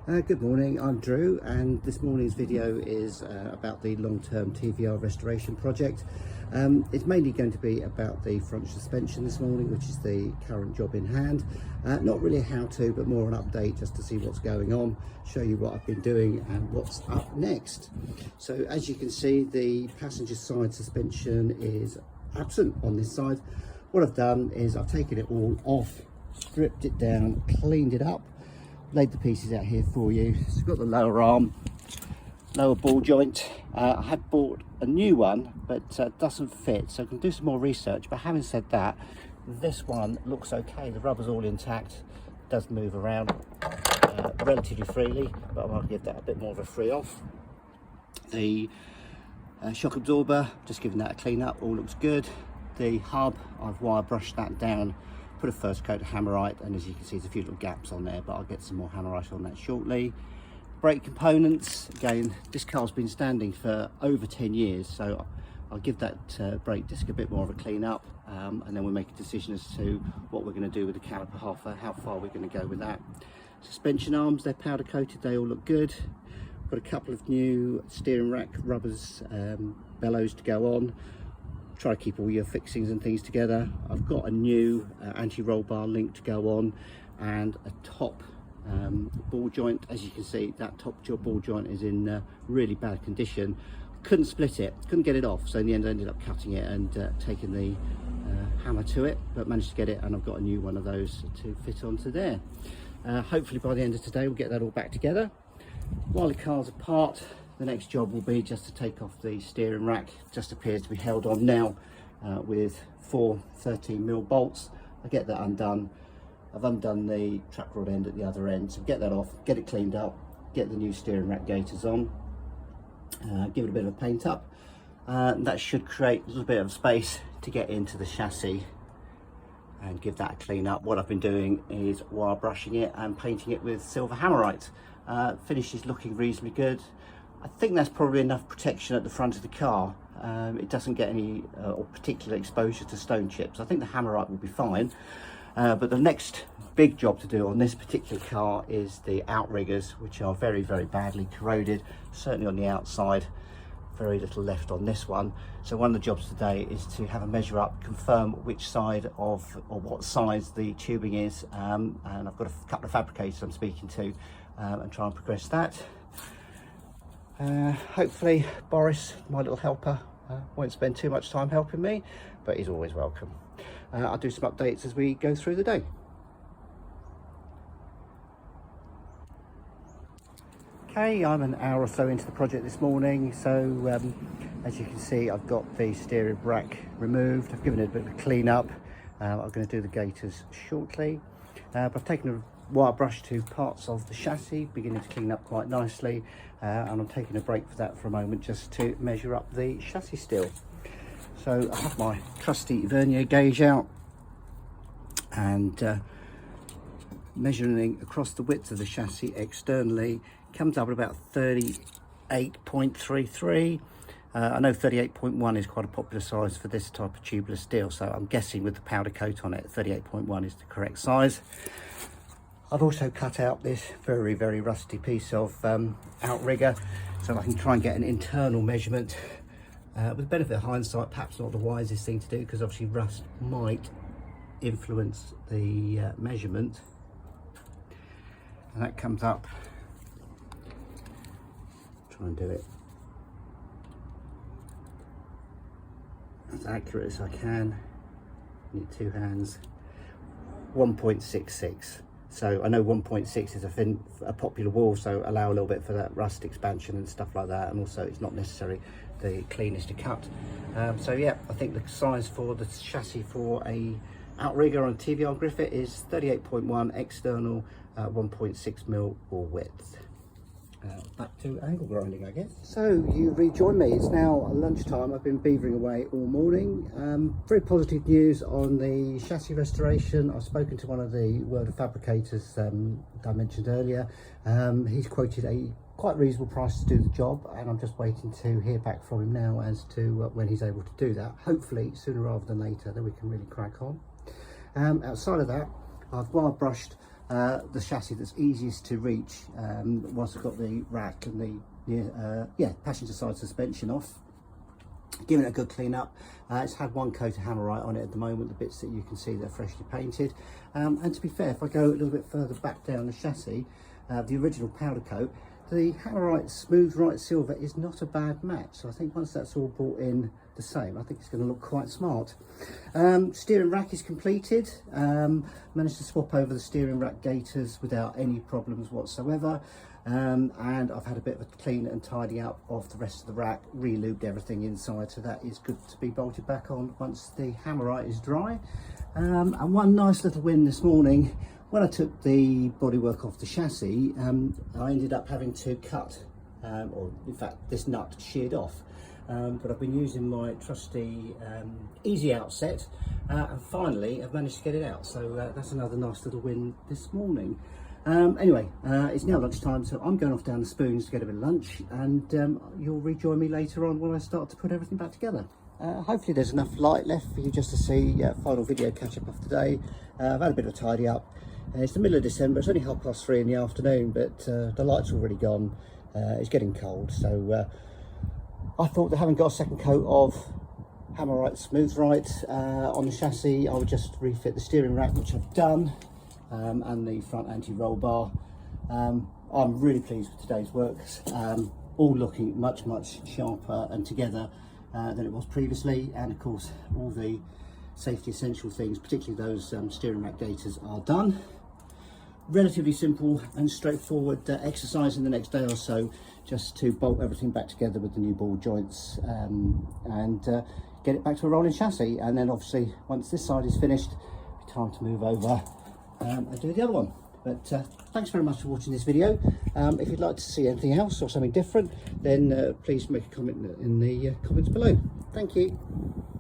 Good morning, I'm Drew, and this morning's video is about the long-term TVR restoration project. It's mainly going to be about the front suspension this morning, which is the current job in hand. Not really a how-to, but more an update just to see what's going on, show you what I've been doing and what's up next. So as you can see, the passenger side suspension is absent on this side. What I've done is I've taken it all off, stripped it down, cleaned it up, laid the pieces out here for you. So it's got the lower arm, lower ball joint. I had bought a new one, but doesn't fit, so I can do some more research. But having said that, this one looks okay. The rubber's all intact, does move around relatively freely, but I might give that a bit more of a free off. The shock absorber, just giving that a clean up, all looks good. The hub, I've wire brushed that down, put a first coat of hammerite, and as you can see there's a few little gaps on there, but I'll get some more hammerite on that shortly. Brake components, again, this car's been standing for over 10 years, so I'll give that brake disc a bit more of a clean up, and then we'll make a decision as to what we're going to do with the caliper hopper, how far we're going to go with that. Suspension arms, they're powder coated, they all look good. Got a couple of new steering rack rubbers, bellows to go on. Try to keep all your fixings and things together. I've got a new anti-roll bar link to go on, and a top ball joint. As you can see, that top ball joint is in really bad condition. Couldn't split it, couldn't get it off, so in the end I ended up cutting it and taking the hammer to it, but managed to get it, and I've got a new one of those to fit onto there. Hopefully by the end of today we'll get that all back together. While the car's apart, the next job will be just to take off the steering rack. Just appears to be held on now with 4 13mm bolts. I get that undone. I've undone the track rod end at the other end, so get that off, get it cleaned up, get the new steering rack gaiters on, give it a bit of a paint up. That should create a little bit of space to get into the chassis and give that a clean up. What I've been doing is wire brushing it and painting it with silver hammerite. Finish is looking reasonably good. I think that's probably enough protection at the front of the car. It doesn't get any or particular exposure to stone chips. I think the hammerite will be fine. But the next big job to do on this particular car is the outriggers, which are very, very badly corroded, certainly on the outside. Very little left on this one. So one of the jobs today is to have a measure up, confirm which side of, or what size the tubing is, and I've got a couple of fabricators I'm speaking to, and try and progress that. Hopefully Boris, my little helper, won't spend too much time helping me, but he's always welcome. I'll do some updates as we go through the day. Okay, I'm an hour or so into the project this morning, so as you can see I've got the steering rack removed. I've given it a bit of a clean up. I'm going to do the gaiters shortly, but I've taken a wire brush to parts of the chassis, beginning to clean up quite nicely, and I'm taking a break for that for a moment just to measure up the chassis steel. So I have my trusty vernier gauge out and measuring across the width of the chassis externally, comes up at about 38.33. I know 38.1 is quite a popular size for this type of tubular steel, so I'm guessing with the powder coat on it 38.1 is the correct size. I've also cut out this very, very rusty piece of outrigger, so I can try and get an internal measurement. With the benefit of hindsight, perhaps not the wisest thing to do, because obviously rust might influence the measurement. And that comes up, try and do it as accurate as I can. Need two hands. 1.66. So I know 1.6 is a popular wall, so allow a little bit for that rust expansion and stuff like that, and also it's not necessarily the cleanest to cut. So yeah, I think the size for the chassis for a outrigger on TVR Griffith is 38.1 external, 1.6mm bore width. Back to angle grinding, I guess. So you rejoin me. It's now lunchtime. I've been beavering away all morning. Very positive news on the chassis restoration. I've spoken to one of the World of Fabricators that I mentioned earlier. He's quoted a quite reasonable price to do the job, and I'm just waiting to hear back from him now as to when he's able to do that. Hopefully sooner rather than later, then we can really crack on. Outside of that, I've wire brushed the chassis that's easiest to reach once I've got the rack and the passenger side suspension off. Giving it a good clean up. It's had one coat of Hammerite on it at the moment, the bits that you can see they're freshly painted. And to be fair, if I go a little bit further back down the chassis, the original powder coat, the Hammerite Smooth Right Silver is not a bad match. So I think once that's all brought in the same, I think it's going to look quite smart. Steering rack is completed. Managed to swap over the steering rack gaiters without any problems whatsoever. And I've had a bit of a clean and tidy up of the rest of the rack, re-lubed everything inside, so that is good to be bolted back on once the Hammerite is dry. And one nice little win this morning, when I took the bodywork off the chassis, I ended up having to cut, or in fact this nut sheared off. But I've been using my trusty easy out set, and finally I've managed to get it out, so that's another nice little win this morning. Anyway, it's now lunchtime, so I'm going off down the Spoons to get a bit of lunch, and you'll rejoin me later on when I start to put everything back together. Hopefully there's enough light left for you just to see final video catch up of the day. I've had a bit of a tidy up. It's the middle of December, it's only 3:30 in the afternoon, but the light's already gone. It's getting cold, so I thought that having got a second coat of Hammerite Smooth Right on the chassis, I would just refit the steering rack, which I've done. And the front anti-roll bar. I'm really pleased with today's work, all looking much sharper and together than it was previously, and of course all the safety essential things, particularly those steering rack gaiters, are done. Relatively simple and straightforward exercise in the next day or so, just to bolt everything back together with the new ball joints and get it back to a rolling chassis. And then obviously once this side is finished, it'll be time to move over and do the other one. But thanks very much for watching this video. If you'd like to see anything else or something different, then please make a comment in the comments below. Thank you.